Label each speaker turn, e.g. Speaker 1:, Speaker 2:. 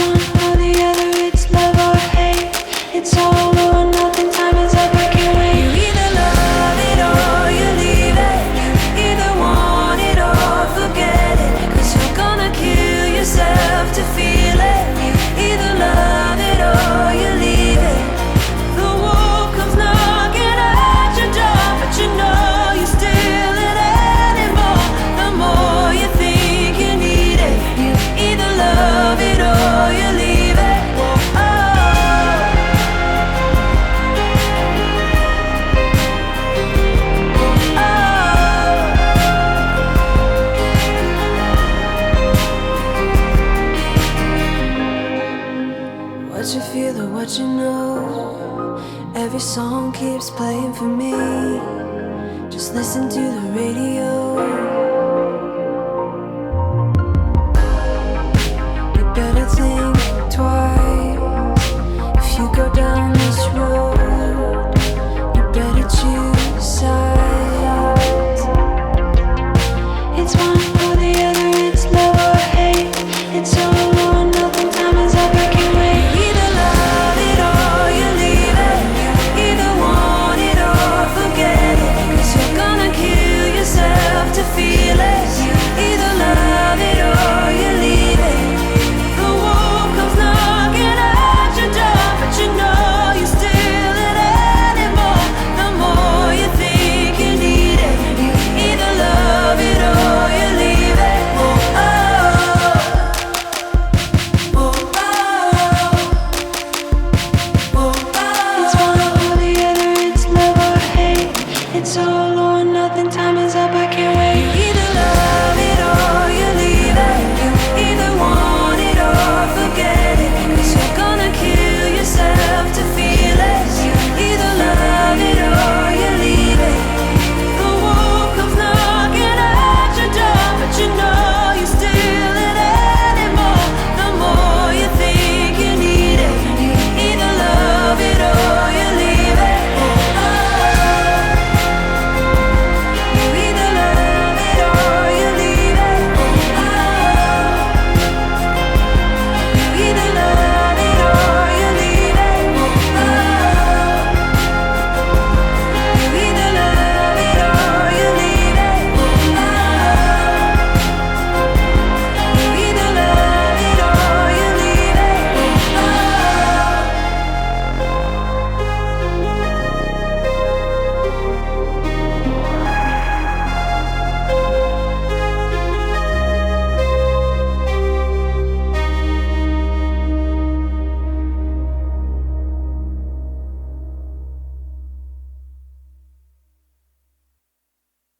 Speaker 1: one or the other, it's love or hate. It's all or nothing, time is up, I can't wait. You either love it or you leave it. You either want it or forget it, 'cause you're gonna kill yourself to feel it. You either love it or you leave it. The wolf comes knocking at your door, but you know you're still an animal. The more you think you need it, you either love it or you leave it. Whoa, oh. What you feel or what you know, every song keeps playing for me. Just listen to the radio.